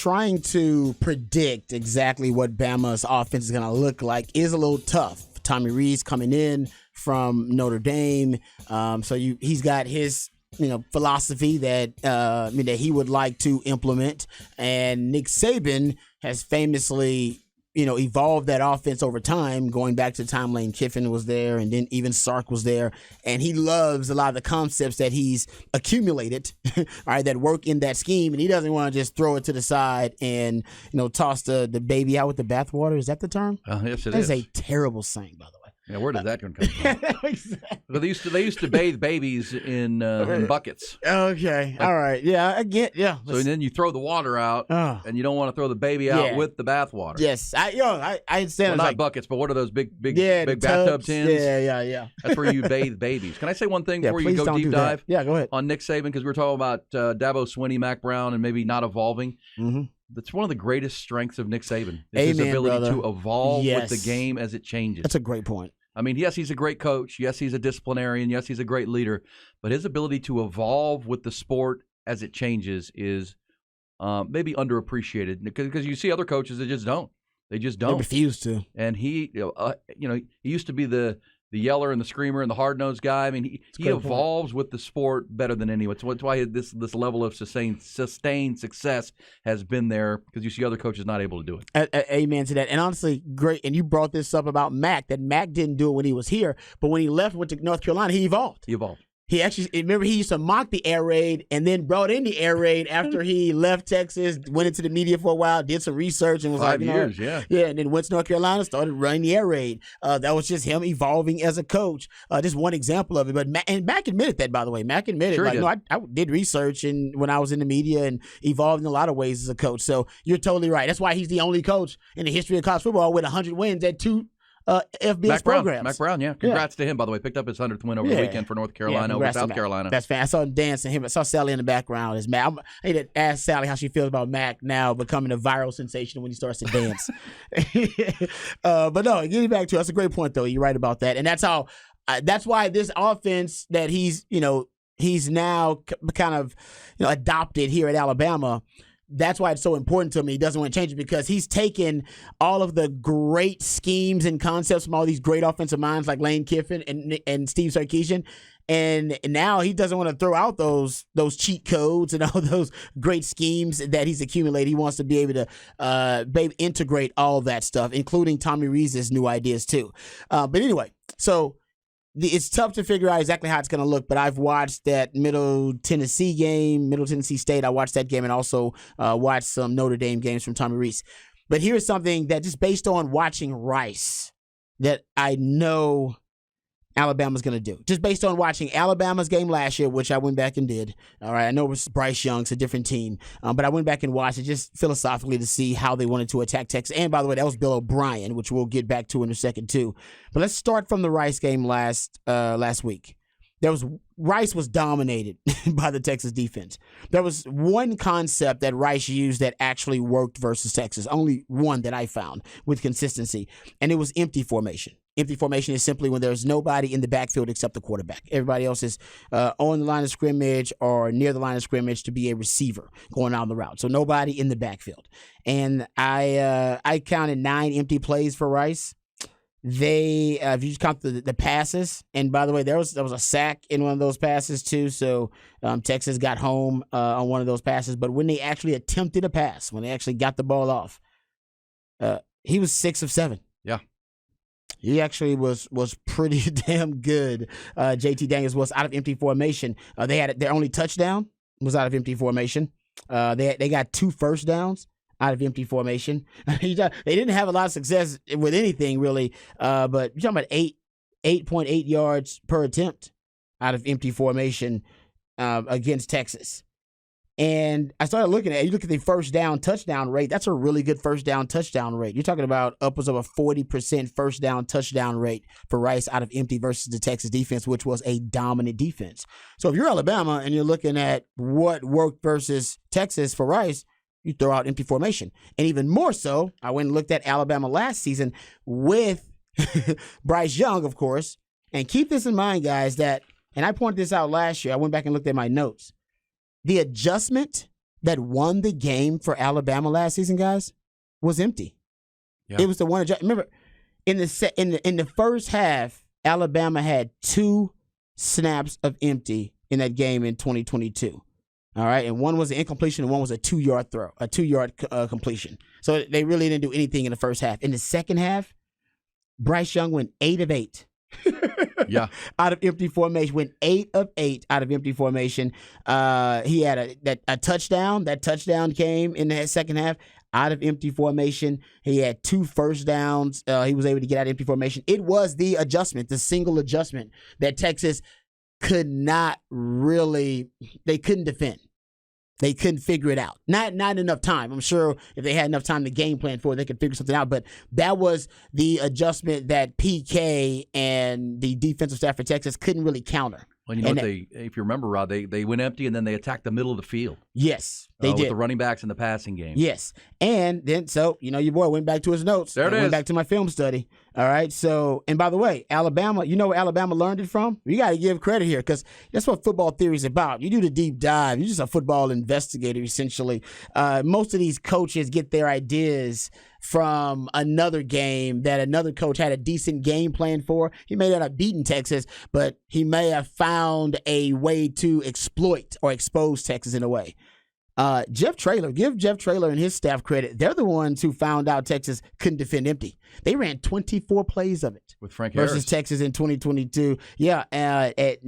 trying to predict exactly what Bama's offense is going to look like is a little tough. Tommy Rees coming in from Notre Dame, so he's got his philosophy that that he would like to implement, and Nick Saban has famously evolved that offense over time, going back to the time Lane Kiffin was there, and then even Sark was there, and he loves a lot of the concepts that he's accumulated, all right, that work in that scheme, and he doesn't want to just throw it to the side and toss the baby out with the bathwater. Is that the term? Yes, it That's is. a terrible saying, by the way. Yeah, where did that one come from? Exactly. Well, they used to bathe babies in buckets. Okay, all right, yeah, I get, yeah. So then you throw the water out, and you don't want to throw the baby out with the bath water. Yes, I understand. Well, not buckets, but what are those big tubs, bathtub tins? Yeah. That's where you bathe babies. Can I say one thing before you go deep dive? Yeah, go ahead. On Nick Saban, because we're talking about Dabo Swinney, Mac Brown, and maybe not evolving. Mm-hmm. That's one of the greatest strengths of Nick Saban. Is his ability to evolve with the game as it changes. That's a great point. I mean, yes, he's a great coach. Yes, he's a disciplinarian. Yes, he's a great leader. But his ability to evolve with the sport as it changes is maybe underappreciated, because you see other coaches that just don't. They just don't. They refuse to. And he used to be the yeller and the screamer and the hard-nosed guy. I mean, he evolves with the sport better than anyone. That's why this level of sustained success has been there, because you see other coaches not able to do it. Amen to that. And honestly, great. And you brought this up about Mac, that Mac didn't do it when he was here, but when he went to North Carolina, he evolved. He actually, remember, he used to mock the air raid and then brought in the air raid after he left Texas, went into the media for a while, did some research, and was 5 years, yeah, and then went to North Carolina, started running the air raid. That was just him evolving as a coach. Just one example of it. But Mac admitted that, by the way. Mac admitted, I did research when I was in the media and evolved in a lot of ways as a coach. So you're totally right. That's why he's the only coach in the history of college football with 100 wins at 2 FBS programs. Mac Brown, yeah. Congrats to him, by the way. Picked up his 100th win over the weekend for North Carolina over South Carolina. That's fan. I saw him dancing. I saw Sally in the background as Mac. I need to ask Sally how she feels about Mac now becoming a viral sensation when he starts to dance. But no, getting back to it, that's a great point, though. You're right about that. And that's why this offense that he's now kind of adopted here at Alabama, that's why it's so important to me. He doesn't want to change it, because he's taken all of the great schemes and concepts from all these great offensive minds like Lane Kiffin and Steve Sarkisian, and now he doesn't want to throw out those cheat codes and all those great schemes that he's accumulated. He wants to be able to integrate all that stuff, including Tommy Rees' new ideas too. But anyway, so it's tough to figure out exactly how it's going to look, but I've watched that Middle Tennessee State. I watched that game, and also watched some Notre Dame games from Tommy Rees. But here's something that, just based on watching Rice, that I know Alabama's going to do. Just based on watching Alabama's game last year, which I went back and did. All right, I know it was Bryce Young, it's a different team, but I went back and watched it just philosophically to see how they wanted to attack Texas. And by the way, that was Bill O'Brien, which we'll get back to in a second too. But let's start from the Rice game last week. Rice was dominated by the Texas defense. There was one concept that Rice used that actually worked versus Texas, only one that I found with consistency, and it was empty formation. Empty formation is simply when there's nobody in the backfield except the quarterback. Everybody else is on the line of scrimmage or near the line of scrimmage to be a receiver going down the route. So nobody in the backfield. And I counted 9 empty plays for Rice. If you count the passes, and by the way, there was a sack in one of those passes too. So Texas got home on one of those passes. But when they actually attempted a pass, when they actually got the ball off, he was 6 of 7. Yeah. He actually was pretty damn good. JT Daniels was out of empty formation. Their only touchdown was out of empty formation. They got 2 first downs out of empty formation. They didn't have a lot of success with anything really, but you're talking about 8.8 yards per attempt out of empty formation against Texas. And I started looking at it. You look at the first down touchdown rate. That's a really good first down touchdown rate. You're talking about upwards of a 40% first down touchdown rate for Rice out of empty versus the Texas defense, which was a dominant defense. So if you're Alabama and you're looking at what worked versus Texas for Rice, you throw out empty formation. And even more so, I went and looked at Alabama last season with Bryce Young, of course. And keep this in mind, guys, and I pointed this out last year. I went back and looked at my notes. The adjustment that won the game for Alabama last season, guys, was empty. Yeah. It was the one. Remember, in the first half, Alabama had 2 snaps of empty in that game in 2022. All right, and one was an incompletion and one was a 2-yard throw, a 2-yard completion. So they really didn't do anything in the first half. In the second half, Bryce Young went 8 of 8. Yeah, out of empty formation, went 8 of 8 out of empty formation. He had a touchdown. That touchdown came in the second half out of empty formation. He had 2 first downs. He was able to get out of empty formation. It was the adjustment, the single adjustment that Texas could not really, they couldn't defend. They couldn't figure it out. Not enough time. I'm sure if they had enough time to game plan for it, they could figure something out. But that was the adjustment that PK and the defensive staff for Texas couldn't really counter. Well, you know what if you remember, Rod, they went empty and then they attacked the middle of the field. Yes, they did. With the running backs in the passing game. Yes. And then, so, your boy went back to his notes. There it is. Went back to my film study. All right. So, and by the way, Alabama, you know where Alabama learned it from? You got to give credit here because that's what football theory is about. You do the deep dive. You're just a football investigator, essentially. Most of these coaches get their ideas from another game that another coach had a decent game plan for. He may not have beaten Texas, but he may have found a way to exploit or expose Texas in a way. Jeff Traylor, give Jeff Traylor and his staff credit. They're the ones who found out Texas couldn't defend empty. They ran 24 plays of it with Frank versus Harris. Texas in 2022. Yeah, at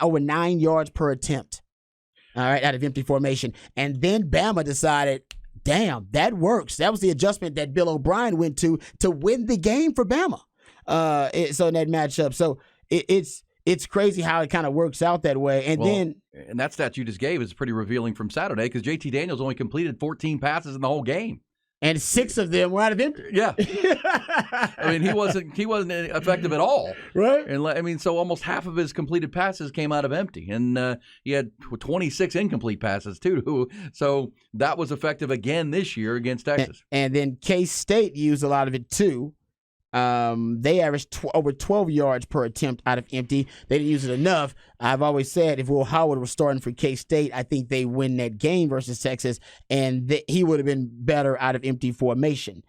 over 9 yards per attempt. All right, out of empty formation. And then Bama decided, damn, that works. That was the adjustment that Bill O'Brien went to win the game for Bama. So in that matchup, so it's crazy how it kind of works out that way. And that stat you just gave is pretty revealing from Saturday because JT Daniels only completed 14 passes in the whole game. And 6 of them were out of empty. Yeah. I mean, he wasn't effective at all. Right. And so almost half of his completed passes came out of empty. And he had 26 incomplete passes, too. So that was effective again this year against Texas. And then K-State used a lot of it, too. They averaged over 12 yards per attempt out of empty. They didn't use it enough. I've always said if Will Howard was starting for K-State, I think they win that game versus Texas, and he would have been better out of empty formation.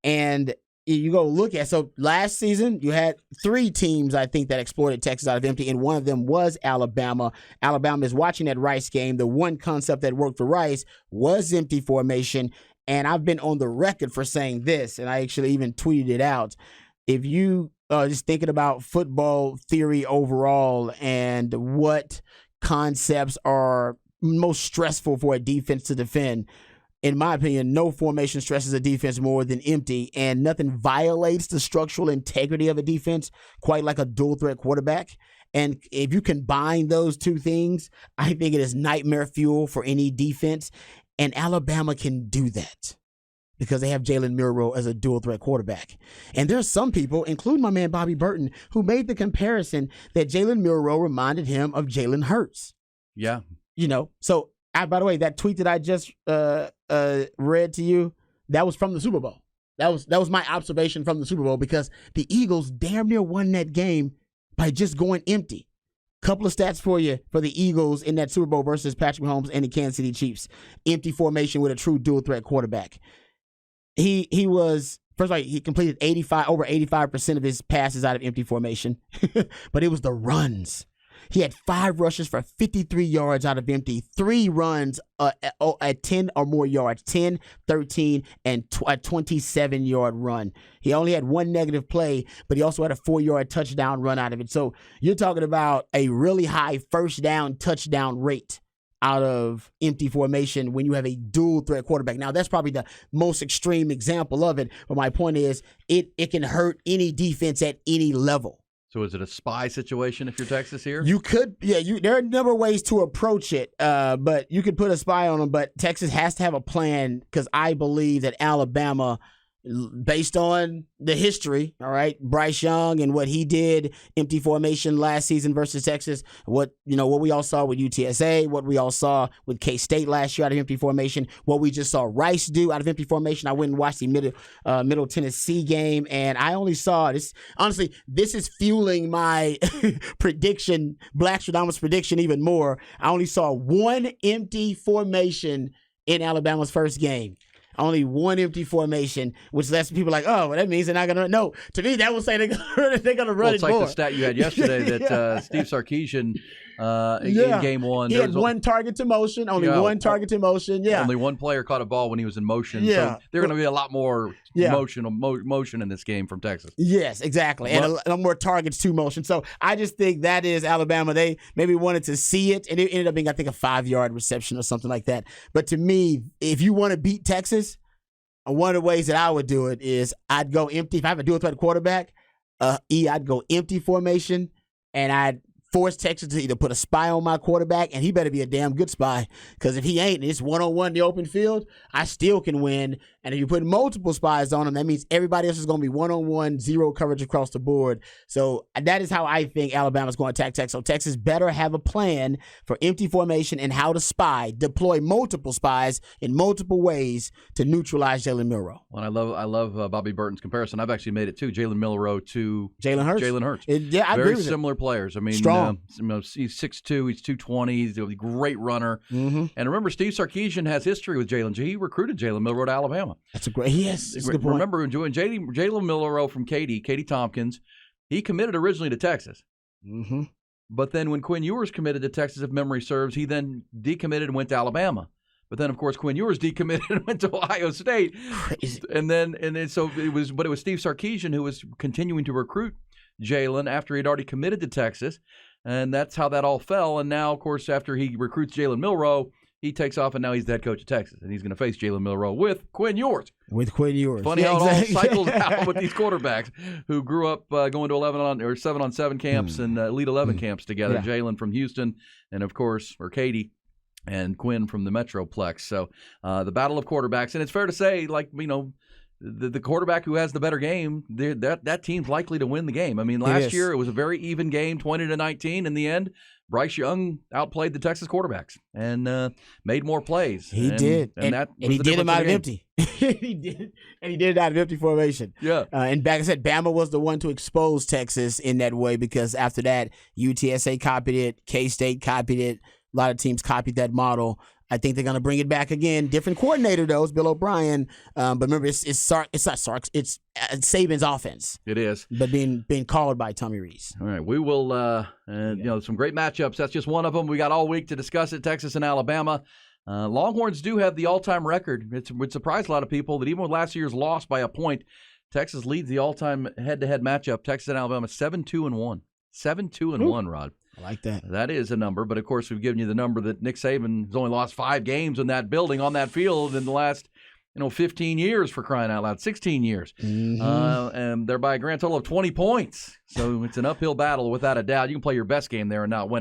And you go look at, so last season you had 3 teams, I think, that exploited Texas out of empty, and one of them was Alabama. Alabama is watching that Rice game. The one concept that worked for Rice was empty formation. And I've been on the record for saying this, and I actually even tweeted it out. If you just thinking about football theory overall and what concepts are most stressful for a defense to defend, in my opinion, no formation stresses a defense more than empty, and nothing violates the structural integrity of a defense quite like a dual threat quarterback. And if you combine those two things, I think it is nightmare fuel for any defense. And Alabama can do that because they have Jalen Milroe as a dual threat quarterback. And there's some people, including my man Bobby Burton, who made the comparison that Jalen Milroe reminded him of Jalen Hurts. Yeah. So by the way, that tweet that I just read to you, that was from the Super Bowl. That was my observation from the Super Bowl because the Eagles damn near won that game by just going empty. Couple of stats for you for the Eagles in that Super Bowl versus Patrick Mahomes and the Kansas City Chiefs. Empty formation with a true dual threat quarterback. He was, first of all, he completed over 85% of his passes out of empty formation, but it was the runs. He had 5 rushes for 53 yards out of empty, 3 runs at 10 or more yards, 10, 13, and a 27-yard run. He only had 1 negative play, but he also had a 4-yard touchdown run out of it. So you're talking about a really high first down touchdown rate out of empty formation when you have a dual threat quarterback. Now, that's probably the most extreme example of it, but my point is it can hurt any defense at any level. So is it a spy situation if you're Texas here? You could, there are a number of ways to approach it, but you could put a spy on them. But Texas has to have a plan because I believe that Alabama, based on the history, all right, Bryce Young and what he did, empty formation last season versus Texas, what we all saw with UTSA, what we all saw with K-State last year out of empty formation, what we just saw Rice do out of empty formation. I went and watched the Middle Tennessee game, and I only saw this. Honestly, this is fueling my prediction, Black Stradamus prediction even more. I only saw one empty formation in Alabama's first game. Only one empty formation, which lets people like, oh, well, that means they're not going to run. No, to me, that would say they're going to run it's it like more. the stat you had yesterday that Steve Sarkisian in game one. He had one target to motion, only one target to motion. Yeah. Only one player caught a ball when he was in motion. Yeah. So they're going to be a lot more motion in this game from Texas. Yes, exactly. And a lot more targets to motion. So I just think that is Alabama. They maybe wanted to see it, and it ended up being, I think, a 5-yard reception or something like that. But to me, if you want to beat Texas, one of the ways that I would do it is I'd go empty. If I have to do it to the quarterback, I'd go empty formation, and I'd force Texas to either put a spy on my quarterback, and he better be a damn good spy, because if he ain't, and it's one-on-one in the open field, I still can win. And if you put multiple spies on him, that means everybody else is going to be one-on-one, zero coverage across the board. So that is how I think Alabama's going to attack Texas. So Texas better have a plan for empty formation and how to spy, deploy multiple spies in multiple ways to neutralize Jalen Milroe. Well, I love Bobby Burton's comparison. I've actually made it too. Jalen Milroe to Jalen Hurts. I agree very with similar players. I mean, strong. He's 6'2", he's 220, he's a great runner. Mm-hmm. And remember, Steve Sarkisian has history with Jalen. He recruited Jalen Milroe to Alabama. That's a great. Yes, that's a good point. Remember doing Jalen Milroe from Katy Tompkins. He committed originally to Texas. Mm-hmm. But then when Quinn Ewers committed to Texas, if memory serves, he then decommitted and went to Alabama. But then, of course, Quinn Ewers decommitted and went to Ohio State. Crazy. And then so it was Steve Sarkisian who was continuing to recruit Jalen after he'd already committed to Texas. And that's how that all fell. And now, of course, after he recruits Jalen Milroe, he takes off, and now he's the head coach of Texas. And he's going to face Jalen Milroe with Quinn Ewers. Funny how it all cycles out with these quarterbacks who grew up going to 7-on-7 camps and Elite 11 camps together. Yeah. Jalen from Houston and, of course, Katy, and Quinn from the Metroplex. So the battle of quarterbacks. And it's fair to say, the quarterback who has the better game, that team's likely to win the game. I mean, last year it was a very even game, 20-19. In the end, Bryce Young outplayed the Texas quarterbacks and made more plays. He did, and he did them out of empty. he did it out of empty formation. Yeah. And back I said, Bama was the one to expose Texas in that way, because after that, UTSA copied it, K-State copied it. A lot of teams copied that model. I think they're going to bring it back again. Different coordinator, though, is Bill O'Brien. But remember, it's not Sark's. It's Saban's offense. It is. But being called by Tommy Rees. All right. We will, some great matchups. That's just one of them. We got all week to discuss it, Texas and Alabama. Longhorns do have the all-time record. It surprised a lot of people that even with last year's loss by a point, Texas leads the all-time head-to-head matchup. Texas and Alabama 7-2-1. 7-2-1, Rod. I like that. That is a number, but of course we've given you the number that Nick Saban has only lost 5 games in that building, on that field, in the last 15 years, for crying out loud, 16 years. Mm-hmm. And they're by a grand total of 20 points. So it's an uphill battle without a doubt. You can play your best game there and not win it.